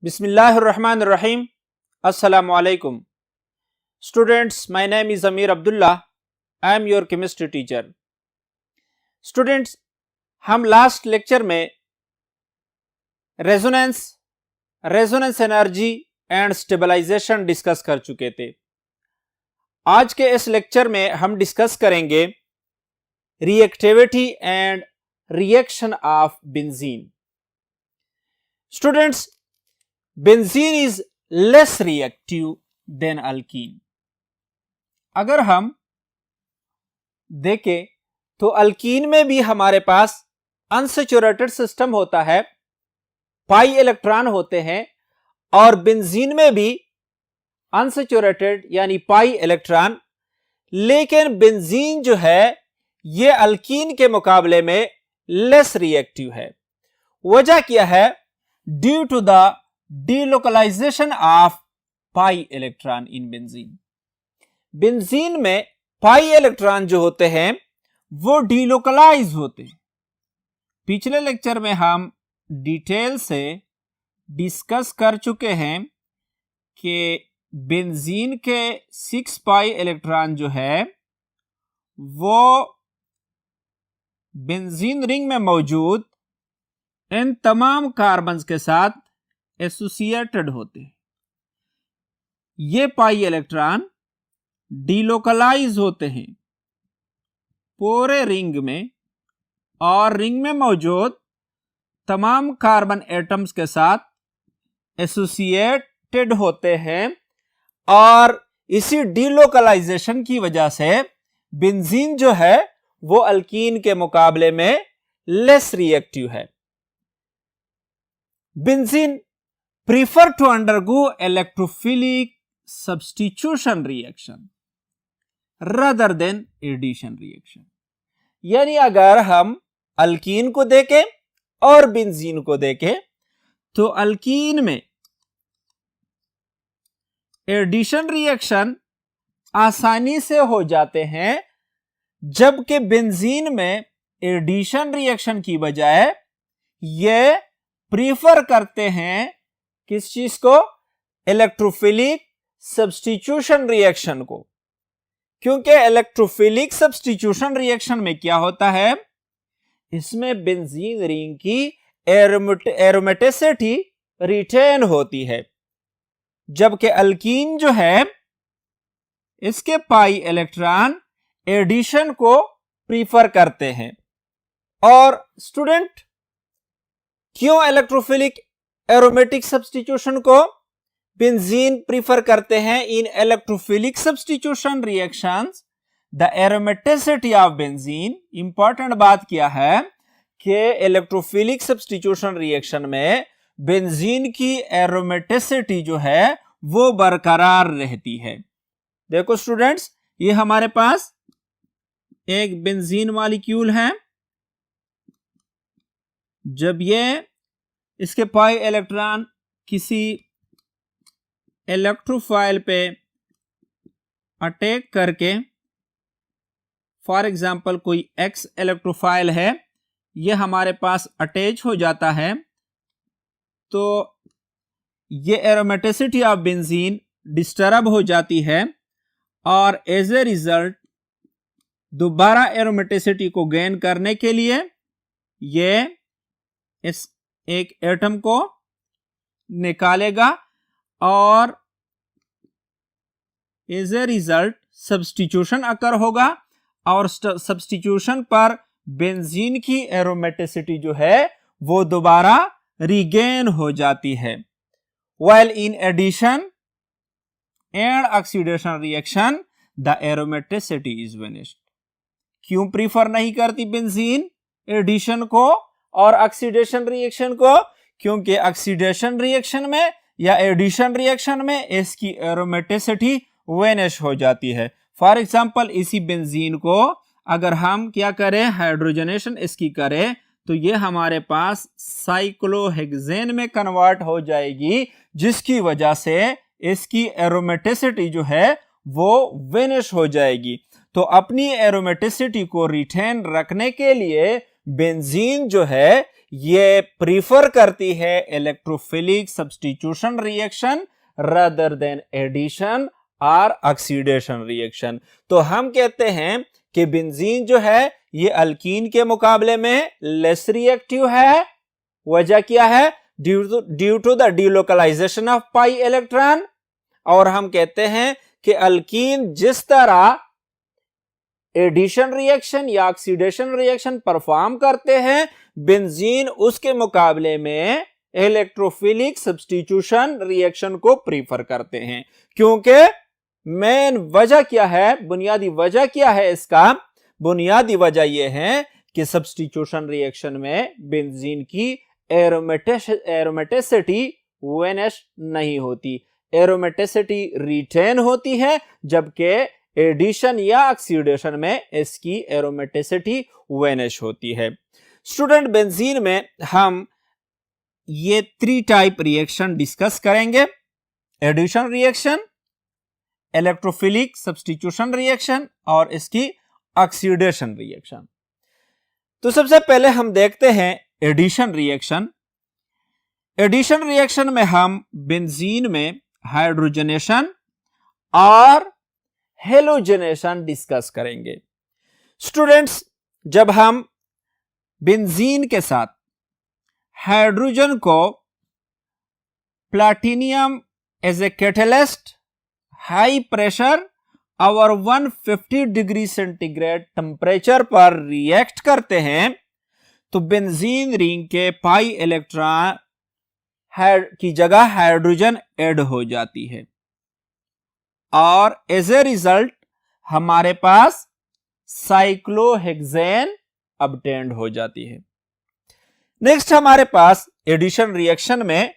Bismillahirrahmanirrahim. Assalamu alaikum. Students, my name is Amir Abdullah. I am your chemistry teacher. Students, हम last lecture में resonance energy and stabilization discuss कर चुके थे। आज के इस लेक्चर में हम डिस्कस करेंगे reactivity and reaction of benzene. Students, benzene is less reactive than alkyne. अगर हम देखें तो अल्कीन में भी हमारे पास अनसैचुरेटेड सिस्टम होता है, पाई इलेक्ट्रॉन होते हैं, और बेंजीन में भी अनसैचुरेटेड यानी पाई इलेक्ट्रॉन। लेकिन बेंजीन जो है ये अल्कीन के मुकाबले में लेस रिएक्टिव है। वजह क्या है? Due to the delocalization of pi electron in benzene. Benzene में पाई इलेक्ट्रॉन जो होते हैं वो डीलोकलाइज होते हैं। पिछले लेक्चर में हम डिटेल से डिस्कस कर चुके हैं कि बेंजीन के 6 पाई इलेक्ट्रॉन जो है वो बेंजीन रिंग में मौजूद इन तमाम कार्बन्स के साथ एसोसिएटेड होते हैं। ये पाई इलेक्ट्रॉन डीलोकलाइज होते हैं पूरे रिंग में, और रिंग में मौजूद तमाम कार्बन एटम्स के साथ एसोसिएटेड होते हैं, और इसी डीलोकलाइजेशन की वजह से बेंजीन जो है वो अल्कीन के मुकाबले में लेस रिएक्टिव है। Benzene prefer to undergo electrophilic substitution reaction rather than addition reaction। यानी अगर हम अल्कीन को देखें और बेंजीन को देखें तो अल्कीन में एडिशन रिएक्शन आसानी से हो जाते हैं, जबकि बेंजीन में एडिशन रिएक्शन की बजाय ये प्रीफर करते हैं किस चीज को? इलेक्ट्रोफिलिक सब्स्टिट्यूशन रिएक्शन को। क्योंकि इलेक्ट्रोफिलिक सब्स्टिट्यूशन रिएक्शन में क्या होता है, इसमें बेंजीन रिंग की एरोमेटिसिटी रिटेन होती है, जबकि अल्कीन जो है इसके पाई इलेक्ट्रॉन एडिशन को प्रीफर करते हैं। और स्टूडेंट, क्यों इलेक्ट्रोफिलिक एरोमेटिक सब्स्टिट्यूशन को बेंजीन प्रीफर करते हैं? In electrophilic substitution reactions the aromaticity of benzene, important बात क्या है कि इलेक्ट्रोफिलिक सब्स्टिट्यूशन रिएक्शन में बेंजीन की एरोमेटिसिटी जो है वो बरकरार रहती है। देखो स्टूडेंट्स, ये हमारे पास एक बेंजीन मॉलिक्यूल है। जब ये इसके पाई इलेक्ट्रॉन किसी इलेक्ट्रोफाइल पे अटैक करके, फॉर एग्जांपल कोई एक्स इलेक्ट्रोफाइल है, ये हमारे पास अटैच हो जाता है, तो ये एरोमेटिसिटी ऑफ बेंजीन डिस्टर्ब हो जाती है, और एज ए रिजल्ट दोबारा एरोमेटिसिटी को गेन करने के लिए ये इस एक एटम को निकालेगा, और एज ए रिजल्ट सब्स्टिट्यूशन अकर होगा, और सब्स्टिट्यूशन पर बेंजीन की एरोमेटिसिटी जो है वो दोबारा रिगेन हो जाती है। While in addition and oxidation reaction the aromaticity is vanished. क्यों प्रीफर नहीं करती बेंजीन एडिशन को और ऑक्सीडेशन रिएक्शन को? क्योंकि ऑक्सीडेशन रिएक्शन में या एडिशन रिएक्शन में इसकी एरोमेटिसिटी वेनिश हो जाती है। फॉर एग्जांपल, इसी बेंजीन को अगर हम क्या करें, हाइड्रोजनेशन इसकी करें, तो ये हमारे पास साइक्लोहेक्सेन में कन्वर्ट हो जाएगी, जिसकी वजह से इसकी एरोमेटिसिटी जो है वो वेनिश हो जाएगी। तो अपनी एरोमेटिसिटी को रिटेन रखने के लिए बेंजीन जो है ये प्रीफर करती है electrophilic substitution reaction rather than addition और ऑक्सीडेशन रिएक्शन। तो हम कहते हैं कि बेंजीन जो है ये अल्कीन के मुकाबले में लेस रिएक्टिव है। वजह क्या है? Due to the delocalization of pi electron. और हम कहते हैं कि अल्कीन जिस तरह एडिशन रिएक्शन या ऑक्सीडेशन रिएक्शन परफॉर्म करते हैं, बेंजीन उसके मुकाबले में इलेक्ट्रोफिलिक सब्स्टिट्यूशन रिएक्शन को प्रीफर करते हैं। क्योंकि मेन वजह क्या है, बुनियादी वजह क्या है इसका? बुनियादी वजह यह है कि सब्स्टिट्यूशन रिएक्शन में बेंजीन की एरोमेटिसिटी वेनिश नहीं होती, एरोमेटिसिटी रिटेन होती है, जबकि एडिशन या ऑक्सीडेशन में इसकी एरोमेटिसिटी वेनिश होती है। स्टूडेंट, बेंजीन में हम ये 3 टाइप रिएक्शन डिस्कस करेंगे: addition reaction, electrophilic substitution reaction और इसकी ऑक्सीडेशन रिएक्शन। तो सबसे पहले हम देखते हैं एडिशन रिएक्शन। एडिशन रिएक्शन में हम बेंजीन में हाइड्रोजनेशन और हेलोजनेशन डिस्कस करेंगे। स्टूडेंट्स, जब हम बेंजीन के साथ हाइड्रोजन को platinum as a catalyst high pressure और 150 डिग्री सेंटीग्रेड टेम्परेचर पर रिएक्ट करते हैं, तो बेंजीन रिंग के पाई इलेक्ट्रॉन की जगह हाइड्रोजन ऐड हो जाती है और एज ए रिजल्ट हमारे पास साइक्लोहेक्सेन ऑब्टेन्ड हो जाती है। नेक्स्ट हमारे पास एडिशन रिएक्शन में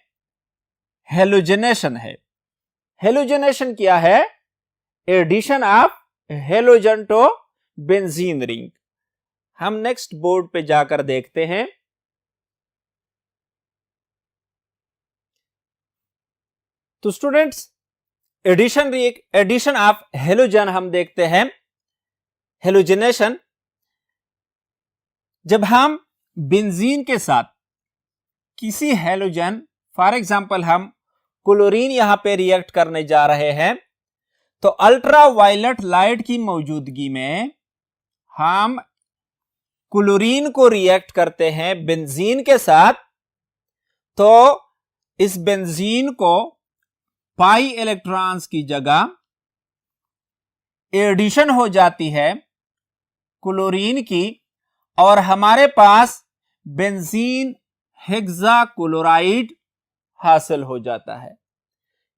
हेलोजनेशन है। हेलोजनेशन क्या है? Addition of halogen to benzene ring. हम नेक्स्ट बोर्ड पे जाकर देखते हैं। तो स्टूडेंट्स, एडिशन ऑफ हेलोजन हम देखते हैं। हेलोजनेशन, जब हम बेंजीन के साथ किसी हेलोजन, फॉर एग्जांपल हम क्लोरीन यहां पे रिएक्ट करने जा रहे हैं, तो अल्ट्रा वायलेट लाइट की मौजूदगी में हम क्लोरीन को रिएक्ट करते हैं बेंजीन के साथ, तो इस बेंजीन को पाई इलेक्ट्रॉन्स की जगह एडिशन हो जाती है क्लोरीन की और हमारे पास बेंजीन हेक्साक्लोराइड हासिल हो जाता है।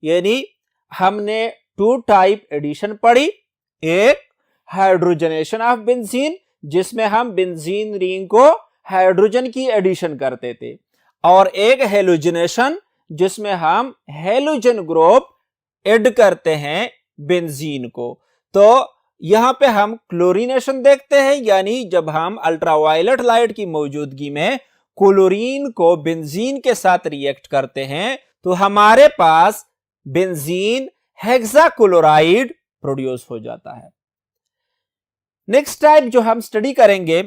यानी हमने 2 टाइप एडिशन पढ़ी, एक हाइड्रोजनेशन ऑफ बेंजीन जिसमें हम बेंजीन रिंग को हाइड्रोजन की एडिशन करते थे, और एक हेलोजनेशन जिसमें हम हेलोजन ग्रुप ऐड करते हैं बेंजीन को। तो यहां पे हम क्लोरीनेशन देखते हैं, यानी जब हम अल्ट्रावायलेट लाइट की मौजूदगी में क्लोरीन को बेंजीन के साथ रिएक्ट करते हैं, तो हमारे पास बेंजीन हेक्साक्लोराइड प्रोड्यूस हो जाता है। नेक्स्ट टाइप जो हम स्टडी करेंगे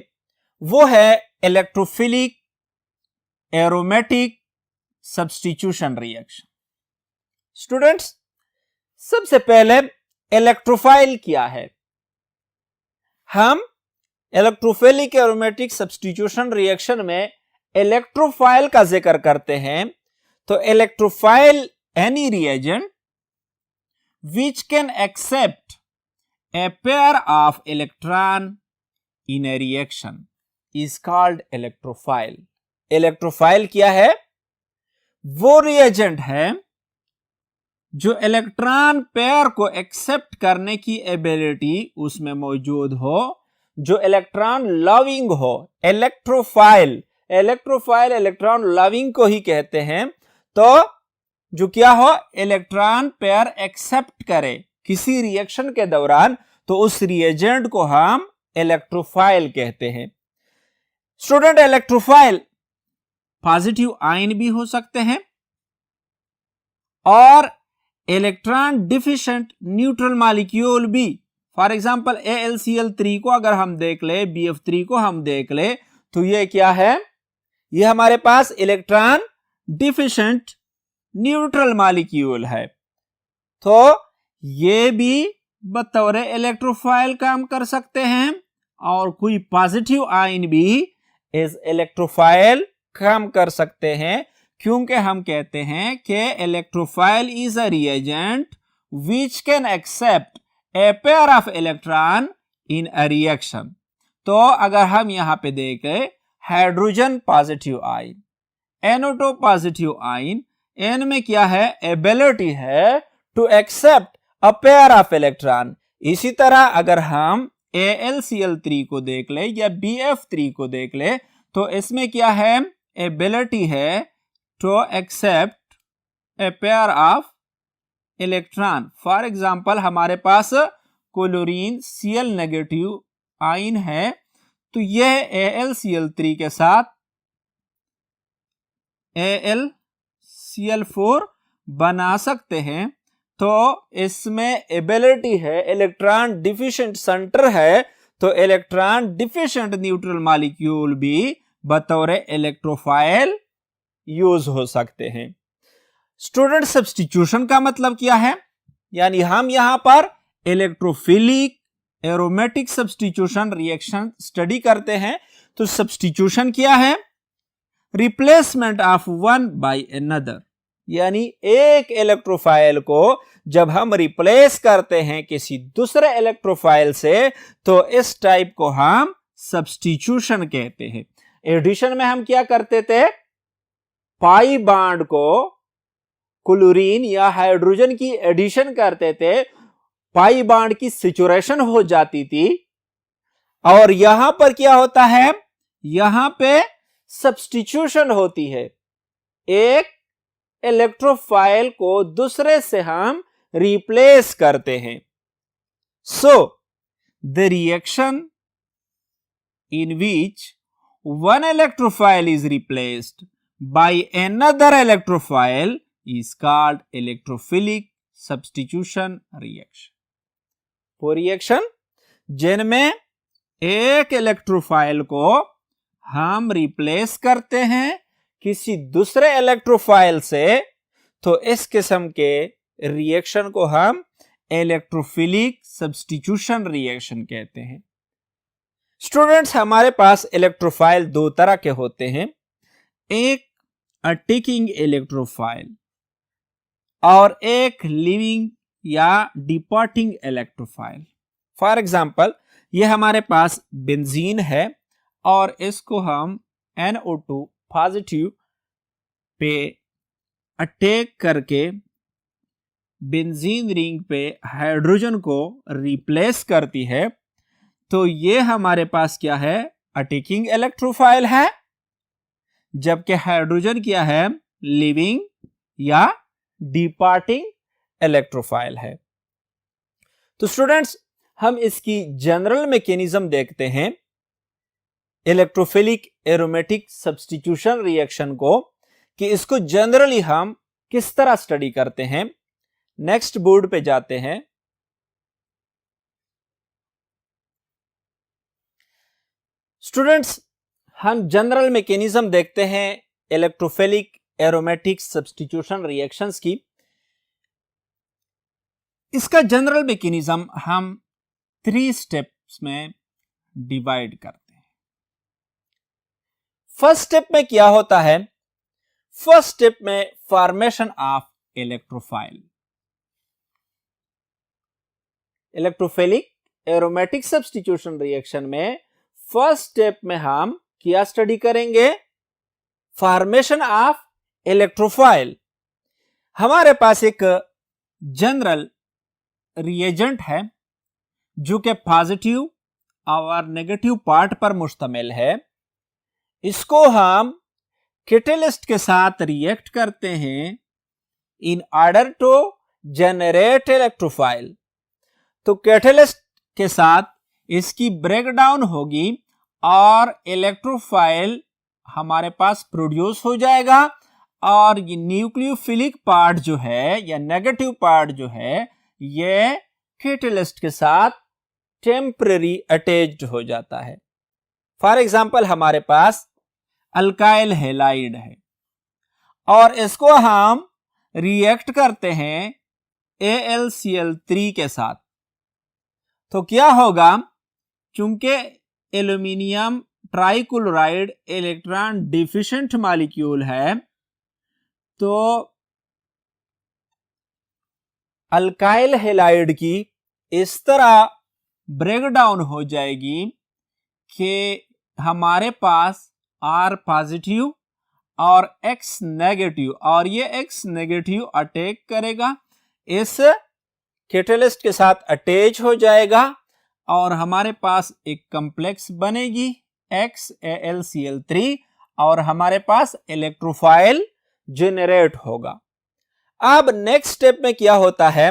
वो है electrophilic aromatic substitution reaction. Students, सबसे पहले इलेक्ट्रोफाइल क्या है? हम इलेक्ट्रोफिलिक एरोमेटिक सब्स्टिट्यूशन रिएक्शन में इलेक्ट्रोफाइल का जिक्र करते हैं। तो electrophile any reagent which can accept a pair of electron in a reaction is called electrophile. Electrophile क्या है? वो रिएजेंट है जो इलेक्ट्रॉन पेयर को एक्सेप्ट करने की एबिलिटी उसमें मौजूद हो, जो इलेक्ट्रॉन लविंग हो। इलेक्ट्रोफाइल इलेक्ट्रॉन लविंग को ही कहते हैं। तो जो क्या हो, इलेक्ट्रॉन पेयर एक्सेप्ट करे किसी रिएक्शन के दौरान, तो उस रिएजेंट को हम इलेक्ट्रोफाइल कहते हैं। स्टूडेंट, इलेक्ट्रोफाइल पॉजिटिव आयन भी हो सकते हैं और इलेक्ट्रॉन डिफिशिएंट न्यूट्रल मॉलिक्यूल भी। फॉर एग्जांपल AlCl3 को अगर हम देख ले, BF3 को हम देख ले, तो ये क्या है? ये हमारे पास इलेक्ट्रॉन डिफिशिएंट न्यूट्रल मॉलिक्यूल है, तो ये भी बतौर इलेक्ट्रोफाइल काम कर सकते हैं और कोई पॉजिटिव आयन भी इस इलेक्ट्रोफाइल काम कर सकते हैं, क्योंकि हम कहते हैं कि electrophile is a reagent which can accept a pair of electron in a reaction। तो अगर हम यहां पे देखें hydrogen positive ion, NO2 positive ion, N में क्या है, एबिलिटी है to accept a pair of electron. इसी तरह अगर हम AlCl3 को देख ले या BF3 को देख ले, तो इसमें क्या है, एबिलिटी है to accept a pair of electron. For example हमारे पास क्लोरीन Cl नेगेटिव आयन है, तो यह AlCl3 के साथ AlCl4 बना सकते हैं, तो इसमें एबिलिटी है, इलेक्ट्रॉन डिफिशिएंट सेंटर है, तो इलेक्ट्रॉन डिफिशिएंट न्यूट्रल मॉलिक्यूल भी बतौर इलेक्ट्रोफाइल यूज हो सकते हैं। स्टूडेंट, सब्स्टिट्यूशन का मतलब क्या है, यानी हम यहां पर electrophilic aromatic substitution reaction study करते हैं। तो सब्स्टिट्यूशन क्या है, replacement of one by another, यानी एक इलेक्ट्रोफाइल को जब हम रिप्लेस करते हैं किसी दूसरे इलेक्ट्रोफाइल से, तो इस टाइप को हम सब्स्टिट्यूशन कहते हैं। एडिशन में हम क्या करते थे, पाई बॉन्ड को क्लोरीन या हाइड्रोजन की एडिशन करते थे, पाई बॉन्ड की सिचुएशन हो जाती थी, और यहां पर क्या होता है, यहां पे सब्स्टिट्यूशन होती है, एक इलेक्ट्रोफाइल को दूसरे से हम रिप्लेस करते हैं। So the reaction in which one electrophile is replaced by another electrophile is called electrophilic substitution reaction। वो रिएक्शन जिनमें एक इलेक्ट्रोफाइल को हम रिप्लेस करते हैं किसी दूसरे इलेक्ट्रोफाइल से, तो इस किस्म के रिएक्शन को हम इलेक्ट्रोफिलिक सब्स्टिट्यूशन रिएक्शन कहते हैं। स्टूडेंट्स, हमारे पास इलेक्ट्रोफाइल दो तरह के होते हैं, एक अटैकिंग इलेक्ट्रोफाइल और एक लिविंग या डिपार्टिंग इलेक्ट्रोफाइल। फॉर एग्जाम्पल, ये हमारे पास बेंजीन है और इसको हम NO2 पॉजिटिव पे अटैक करके बेंजीन रिंग पे हाइड्रोजन को रिप्लेस करती है, तो ये हमारे पास क्या है, अटैकिंग इलेक्ट्रोफाइल है, जबकि हाइड्रोजन क्या है, लिविंग या डिपार्टिंग इलेक्ट्रोफाइल है। तो स्टूडेंट्स, हम इसकी जनरल मैकेनिज्म देखते हैं इलेक्ट्रोफिलिक एरोमेटिक सब्स्टिट्यूशन रिएक्शन को, कि इसको जनरली हम किस तरह स्टडी करते हैं। नेक्स्ट बोर्ड पे जाते हैं। स्टूडेंट्स, हम जनरल मैकेनिज्म देखते हैं इलेक्ट्रोफिलिक एरोमेटिक सब्स्टिट्यूशन रिएक्शंस की। इसका जनरल मैकेनिज्म हम 3 स्टेप्स में डिवाइड करते हैं। फर्स्ट स्टेप में क्या होता है, फर्स्ट स्टेप में formation of electrophile. Electrophilic aromatic substitution reaction में फर्स्ट स्टेप में हम क्या स्टडी करेंगे, फॉर्मेशन ऑफ इलेक्ट्रोफाइल। हमारे पास एक जनरल रिएजेंट है जो कि पॉजिटिव और नेगेटिव पार्ट पर मुश्तमिल है। इसको हम कैटलिस्ट के साथ रिएक्ट करते हैं in order to generate electrophile. तो कैटलिस्ट के साथ इसकी ब्रेकडाउन होगी और इलेक्ट्रोफाइल हमारे पास प्रोड्यूस हो जाएगा, और ये न्यूक्लियोफिलिक पार्ट जो है या नेगेटिव पार्ट जो है, ये कैटलिस्ट के साथ टेम्पररी अटैच्ड हो जाता है। फॉर एग्जाम्पल, हमारे पास अल्काइल हैलाइड है और इसको हम रिएक्ट करते हैं AlCl3 के साथ, तो क्या होगा, चूंकि aluminium trichloride electron deficient molecule है, तो अल्काइल हैलाइड की इस तरह ब्रेकडाउन हो जाएगी कि हमारे पास R पॉजिटिव और X नेगेटिव, और ये X नेगेटिव अटैक करेगा, इस कैटलिस्ट के साथ अटैच हो जाएगा और हमारे पास एक कॉम्प्लेक्स बनेगी XAlCl3 और हमारे पास इलेक्ट्रोफाइल जेनरेट होगा। अब नेक्स्ट स्टेप में क्या होता है,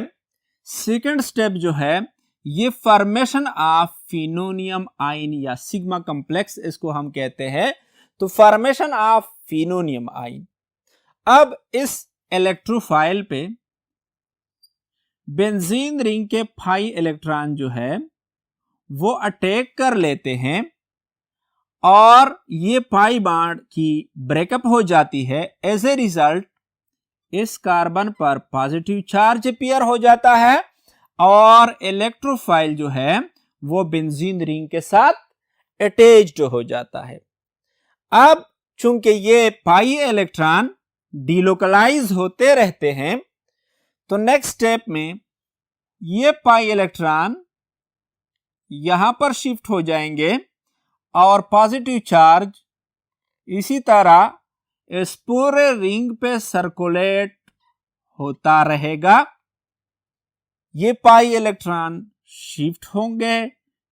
सेकंड स्टेप जो है ये फॉर्मेशन ऑफ फिनोनियम आयन या सिग्मा कॉम्प्लेक्स इसको हम कहते हैं। तो फॉर्मेशन ऑफ फिनोनियम आयन, अब इस इलेक्ट्रोफाइल पे बेंजीन रिंग के पाई इलेक्ट्रॉन जो है वो अटैक कर लेते हैं और ये पाई बॉन्ड की ब्रेकअप हो जाती है। एज ए रिजल्ट इस कार्बन पर पॉजिटिव चार्ज अपीयर हो जाता है और इलेक्ट्रोफाइल जो है वो बेंजीन रिंग के साथ अटैच्ड हो जाता है। अब चूंकि ये पाई इलेक्ट्रॉन डिलोकलाइज होते रहते हैं, तो नेक्स्ट स्टेप में ये पाई इलेक्ट्रॉन यहां पर शिफ्ट हो जाएंगे और पॉजिटिव चार्ज इसी तरह इस पूरे रिंग पे सर्कुलेट होता रहेगा। ये पाई इलेक्ट्रॉन शिफ्ट होंगे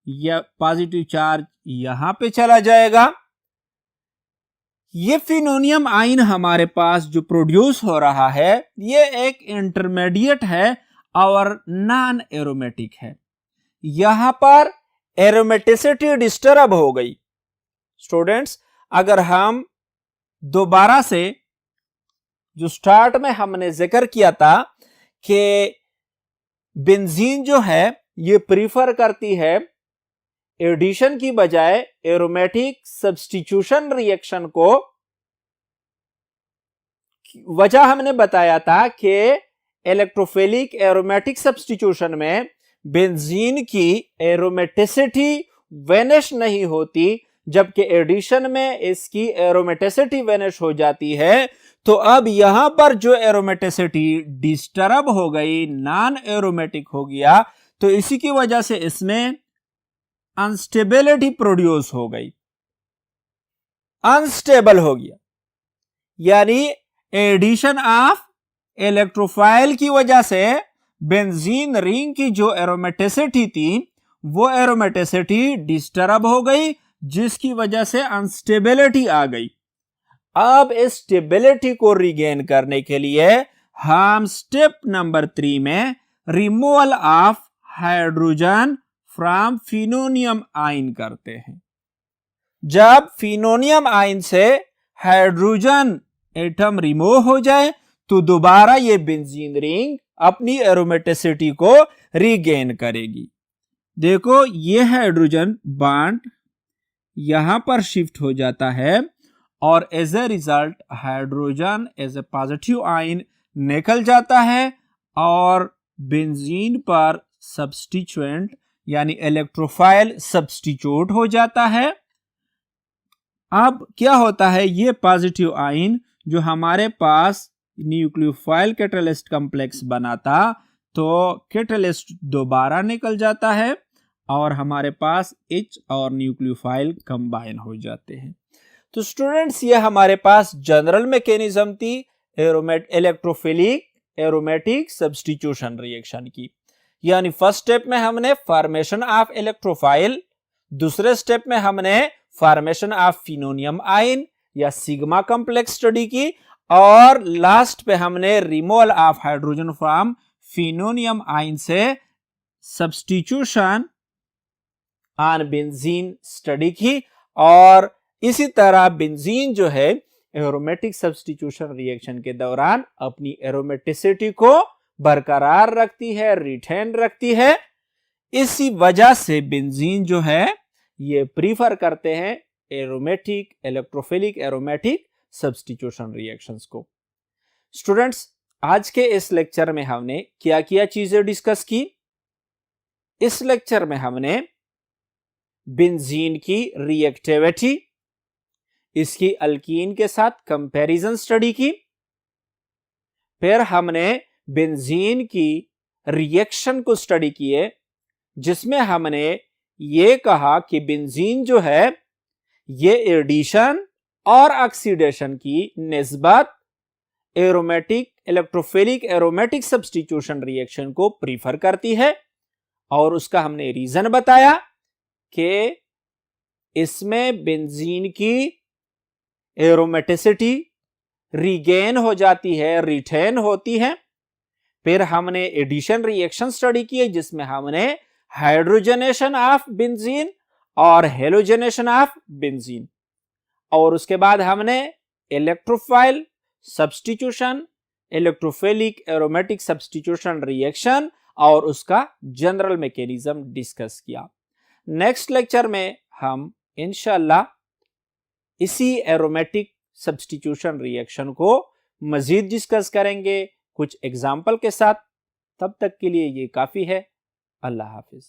या पॉजिटिव चार्ज यहां पे चला जाएगा। ये फिनोनियम आयन हमारे पास जो प्रोड्यूस हो रहा है ये एक इंटरमीडिएट है और नॉन एरोमेटिक है। यहां पर एरोमेटिसिटी डिस्टर्ब हो गई। स्टूडेंट्स, अगर हम दोबारा से जो स्टार्ट में हमने जिक्र किया था कि बेंजीन जो है ये प्रीफर करती है एडिशन की बजाय एरोमेटिक सब्स्टिट्यूशन रिएक्शन को, वजह हमने बताया था कि इलेक्ट्रोफिलिक एरोमेटिक सब्स्टिट्यूशन में बेंजीन की एरोमेटिसिटी वेनिश नहीं होती, जबकि एडिशन में इसकी एरोमेटिसिटी वेनिश हो जाती है। तो अब यहां पर जो एरोमेटिसिटी डिस्टर्ब हो गई, नॉन एरोमेटिक हो गया, तो इसी की वजह से इसमें अनस्टेबिलिटी प्रोड्यूस हो गई, अनस्टेबल हो गया। यानी एडिशन ऑफ इलेक्ट्रोफाइल की वजह से बेंजीन रिंग की जो एरोमेटिसिटी थी वो एरोमेटिसिटी डिस्टर्ब हो गई, जिसकी वजह से अनस्टेबिलिटी आ गई। अब इस स्टेबिलिटी को रिगेन करने के लिए हम स्टेप नंबर 3 में removal of hydrogen from phenonium ion करते हैं। जब फिनोनियम आयन से हाइड्रोजन एटम रिमूव हो जाए तो दोबारा ये बेंजीन रिंग अपनी एरोमेटिसिटी को रिगेन करेगी। देखो, ये हाइड्रोजन बॉन्ड यहां पर शिफ्ट हो जाता है और as a result hydrogen as a positive ion निकल जाता है और बेंजीन पर सब्स्टिट्यूएंट यानी इलेक्ट्रोफाइल सब्स्टिट्यूट हो जाता है। अब क्या होता है, ये पॉजिटिव आयन जो हमारे पास न्यूक्लियोफाइल कैटलिस्ट कॉम्प्लेक्स बनाता, तो कैटलिस्ट दोबारा निकल जाता है और हमारे पास H और न्यूक्लियोफाइल कंबाइन हो जाते हैं। तो स्टूडेंट्स, ये हमारे पास जनरल मैकेनिज्म थी इलेक्ट्रोफिलिक एरोमेटिक सब्स्टिट्यूशन रिएक्शन की। यानी फर्स्ट स्टेप में हमने फॉर्मेशन ऑफ इलेक्ट्रोफाइल, दूसरे स्टेप में हमने फॉर्मेशन ऑफ फिनोनियम आयन या सिग्मा कॉम्प्लेक्स स्टडी की, और लास्ट पे हमने removal of hydrogen from phenonium ion से सब्स्टिट्यूशन ऑन बेंजीन स्टडी की। और इसी तरह बेंजीन जो है एरोमेटिक सब्स्टिट्यूशन रिएक्शन के दौरान अपनी एरोमेटिसिटी को बरकरार रखती है, रिटेन रखती है। इसी वजह से बेंजीन जो है ये प्रीफर करते हैं aromatic, electrophilic aromatic substitution reactions को। स्टूडेंट्स, आज के इस लेक्चर में हमने क्या क्या चीजें डिस्कस की? इस लेक्चर में हमने बेंजीन की रिएक्टिविटी, इसकी अल्कीन के साथ कंपैरिजन स्टडी की। फिर हमने बेंजीन की रिएक्शन को स्टडी किए, जिसमें हमने ये कहा कि बेंजीन जो है ये एडिशन और ऑक्सीडेशन की निस्बत aromatic, electrophilic aromatic substitution reaction को प्रीफर करती है। और उसका हमने रीजन बताया कि इसमें बेंजीन की एरोमेटिसिटी रीगेन हो जाती है, रिटेन होती है। फिर हमने एडिशन रिएक्शन स्टडी की, जिसमें हमने हाइड्रोजनेशन ऑफ बेंजीन और हेलोजनेशन ऑफ बेंजीन, और उसके बाद हमने electrophile substitution, electrophilic aromatic substitution reaction और उसका जनरल मैकेनिज्म डिस्कस किया। नेक्स्ट लेक्चर में हम इंशाल्लाह इसी एरोमेटिक सब्स्टिट्यूशन रिएक्शन को मजीद डिस्कस करेंगे कुछ एग्जाम्पल के साथ। तब तक के लिए ये काफी है। अल्लाह हाफिज।